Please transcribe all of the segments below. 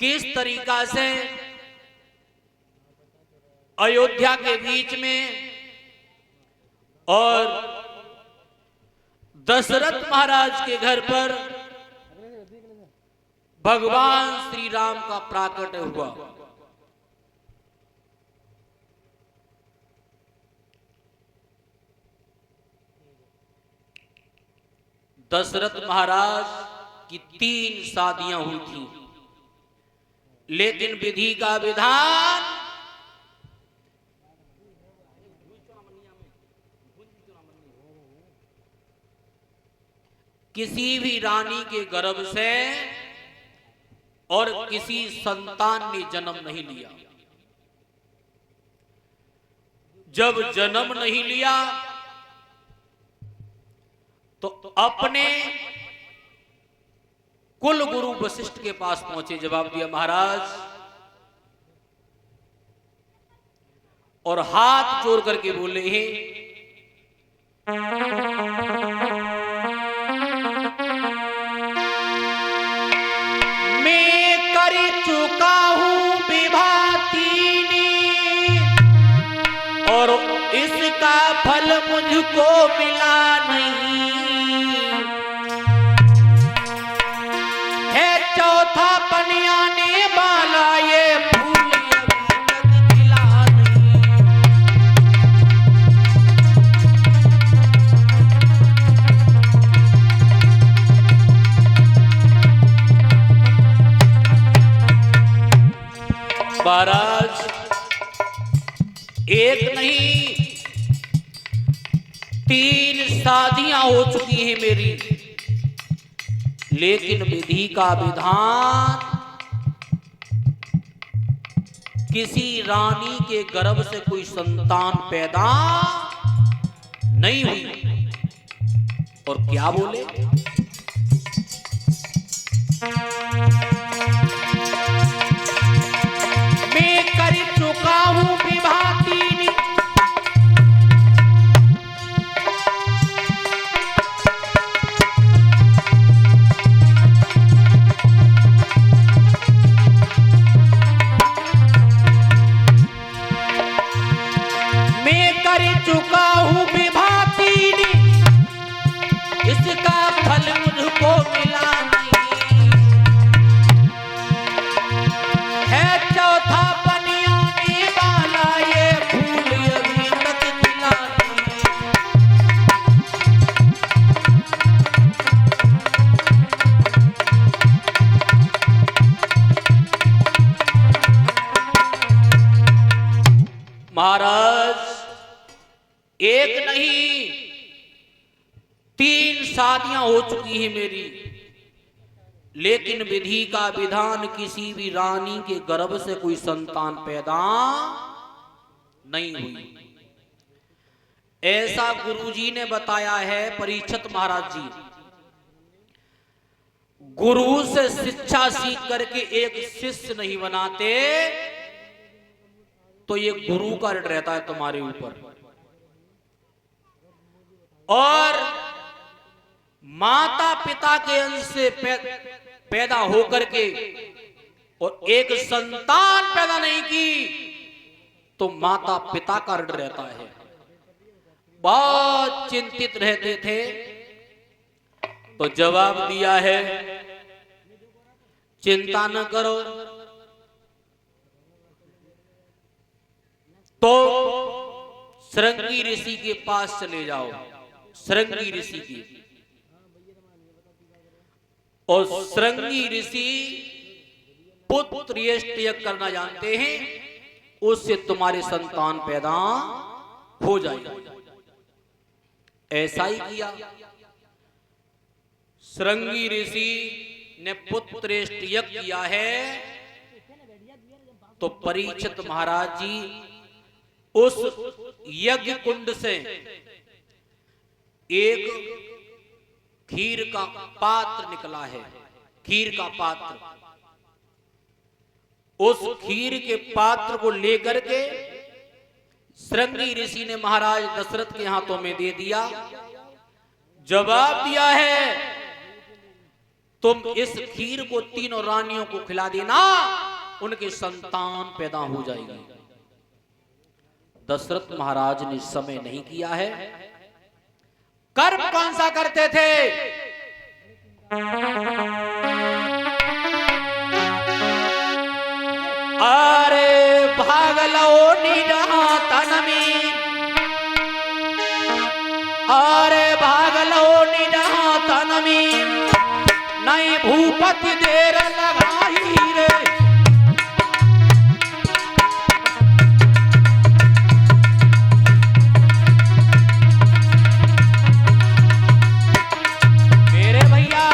किस तरीका से अयोध्या के बीच में और दशरथ महाराज के घर पर भगवान श्री राम का प्राकट्य हुआ। दशरथ महाराज की 3 शादियां हुई थी, लेकिन विधि का विधान किसी भी रानी के गर्भ से और किसी संतान ने जन्म नहीं लिया। जब जन्म नहीं लिया तो अपने कुल गुरु वशिष्ठ के पास पहुंचे। जवाब दिया महाराज, और हाथ जोड़ करके बोले हैं, मैं कर चुका हूं विवाह 3 और इसका फल मुझको मिला नहीं है। चौथा पन आने वाला ये फूल अभी तक खिला नहीं। महाराज, एक नहीं 3 शादियां हो चुकी हैं मेरी, लेकिन विधि का विधान किसी रानी के गर्भ से कोई संतान पैदा नहीं हुई। और क्या बोले, मैं कर चुका हूं विवाह 3 चुका हूं विवाह 3 इसका फल मुझको मिला नहीं है। चौथा पन आने वाला ये फूल अभी तक खिला नहीं। महाराज, एक नहीं 3 शादियां हो चुकी हैं मेरी, लेकिन विधि का विधान किसी भी रानी के गर्भ से कोई संतान पैदा नहीं हुई। ऐसा गुरुजी ने बताया है। परीक्षित महाराज जी गुरु से शिक्षा सीख करके एक शिष्य नहीं बनाते, तो ये गुरु का ऋण रहता है तुम्हारे ऊपर। और माता पिता के अंश से पैदा होकर के और एक संतान पैदा नहीं की, तो माता पिता का ऋण रहता है। बहुत चिंतित रहते थे, तो जवाब दिया है, चिंता न करो, तो श्रृंगी ऋषि के पास चले जाओ। श्रृंगी ऋषि की, और श्रृंगी ऋषि पुत्र यज्ञ करना जानते हैं, उससे तुम्हारे संतान पैदा हो जाएगा। ऐसा ही किया। श्रृंगी ऋषि ने पुत्र यज्ञ किया है, तो परीक्षित महाराज जी उस यज्ञ कुंड से एक खीर का पात्र निकला है। खीर का पात्र, उस खीर के पात्र को लेकर के श्रृंगी ऋषि ने महाराज दशरथ के हाथों में दे दिया। जवाब दिया है, तुम इस खीर को तीनों रानियों को खिला देना, उनके संतान पैदा हो जाएगी। दशरथ महाराज ने समय नहीं किया है। कर्म कौन सा करते थे? अरे भागलो निडहा तन में, अरे भागलो निडहा तन में, नहीं भूपति देर लगाई रे। मेरे भैया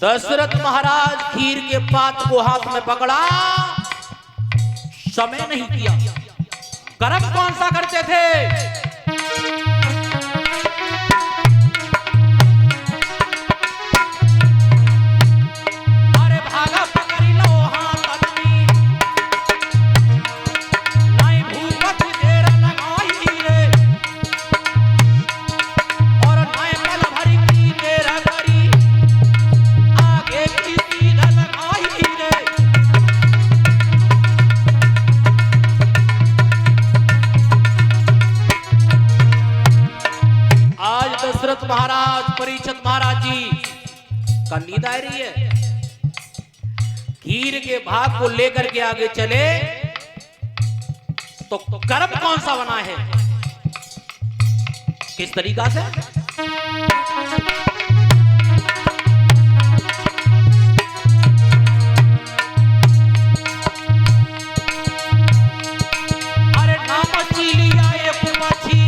दशरथ महाराज खीर के पात को हाथ में पकड़ा, समय नहीं किया। कर्म कौन सा करते थे? अरे भागा पकड़ी लो हाथ में, नहीं भूपति देर लगाई रे, और नहीं पल भर की देर करी, आगे की सीधा लगाई रे। आज दशरथ महाराज परीक्षित महाराज जी का नींद आ रही है। खीर के भाग को लेकर के आगे चले तो कर्म कौन सा बना है, किस तरीका से? अरे नाम चीलिया एक मच्छी,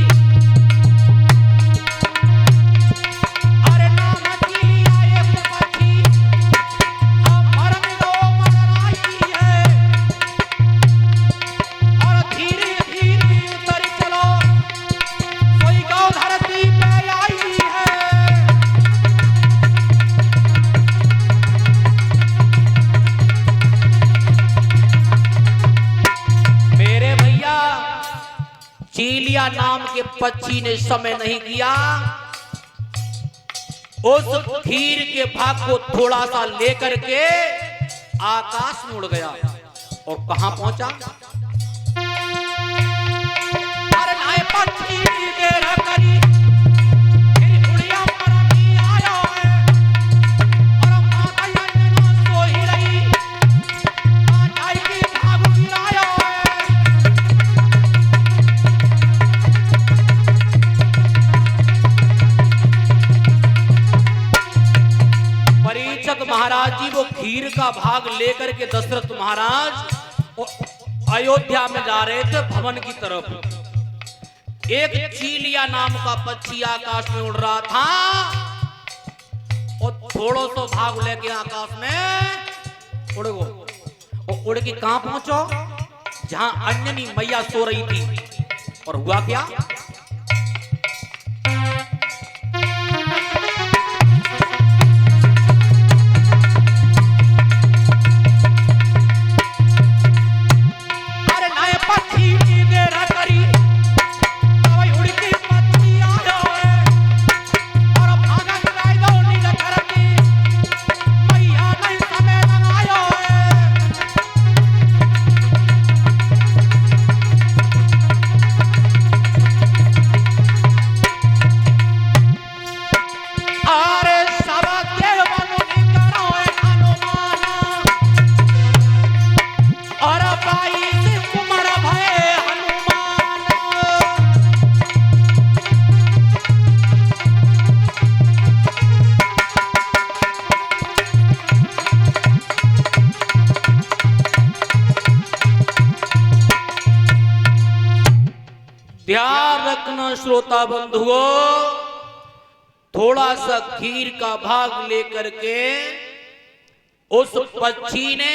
चीलिया नाम के पक्षी ने समय नहीं किया, उस खीर के भाग को थोड़ा सा लेकर के आकाश में उड़ गया और कहां पहुंचा? अरे नाय पक्षी तेरा करी, फिर उड़िया पर भी आया है, और माता ना सो ही रही, आज की भाग गिराया है। परीक्षित महाराज जी वो खीर का भाग लेकर के दशरथ महाराज अयोध्या में जा रहे थे भवन की तरफ। एक चीलिया नाम का पक्षी आकाश में उड़ रहा था और थोड़ो सो भाग लेके आकाश में उड़ गो। और उड़ के कहां पहुंचो? जहां अंजनी मैया सो रही थी। और हुआ क्या? ध्यान रखना श्रोता बंधुओं, थोड़ा सा खीर का भाग लेकर के उस पक्षी ने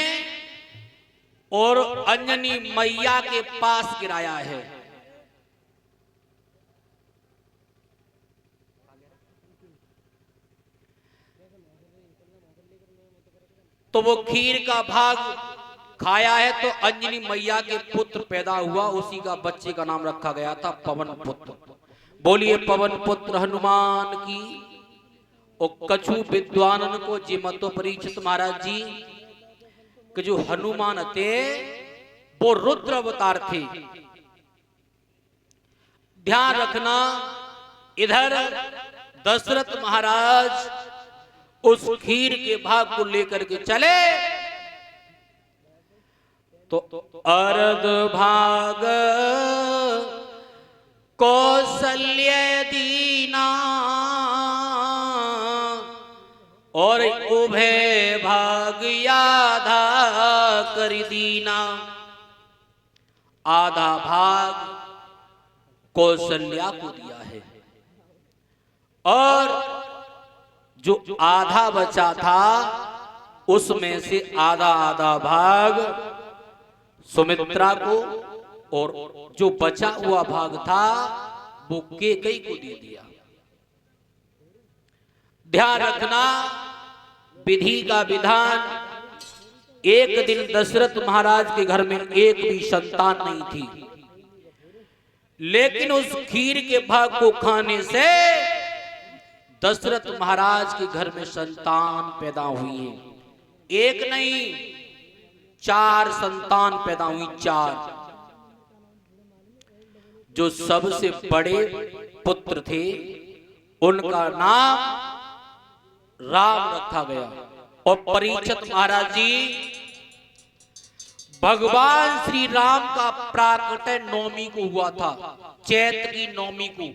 और अंजनी मैया के पास गिराया है। तो वो खीर का भाग खाया है तो अंजनी मैया के पुत्र पैदा हुआ, उसी का बच्चे का नाम रखा गया था पवन पुत्र। बोलिए पवन पुत्र हनुमान की। और कछु विद्वानन को जी मतो परीक्षित महाराज जी कि जो हनुमान थे वो रुद्र अवतार थे। ध्यान रखना, इधर दशरथ महाराज उस खीर के भाग को लेकर के चले तो अर्ध भाग कौशल्य दीना और उभय भाग आधा कर दीना। आधा भाग कौशल्या को दिया है और जो आधा बचा था उसमें से आधा आधा भाग सुमित्रा को और जो बचा हुआ भाग था वो कैकेयी को दे दिया। ध्यान रखना, विधि का विधान। एक दिन दशरथ महाराज के घर में एक भी संतान नहीं थी, लेकिन उस खीर के भाग को खाने से दशरथ महाराज के घर में संतान पैदा हुई है। एक नहीं, 4 संतान पैदा हुई, 4। जो सबसे बड़े पुत्र थे उनका नाम राम रखा गया। और परीक्षित महाराज जी, भगवान श्री राम का प्राकट्य नवमी को हुआ था, चैत्र की नवमी को।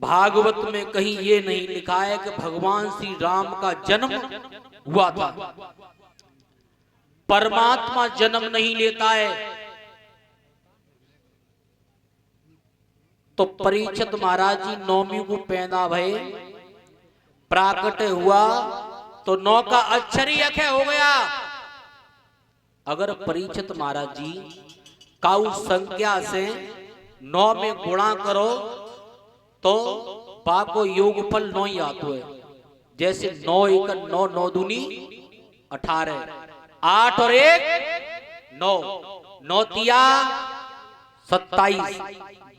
भागवत में कहीं ये नहीं लिखा है कि भगवान श्री राम का जन्म हुआ था। परमात्मा जन्म नहीं लेता है। तो परीक्षित महाराज जी नवमी को पैदा भये, प्राकट्य हुआ तो 9 का अक्षर ही अक्षय हो गया। अगर परीक्षित महाराज जी का उस संख्या से 9 में गुणा करो तो पाको योगफल 9 ही आतो है। जैसे 9 एक 9, 9 दूनी 18, 8 और 1 9, 9 तिया 27,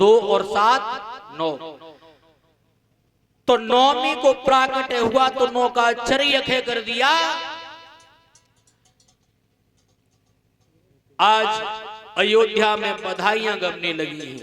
2 और 7 9। तो नवमी को प्राकट्य हुआ तो 9 का अक्षर ही अक्षय कर दिया। आज अयोध्या में बधाइयां गमने लगी हैं।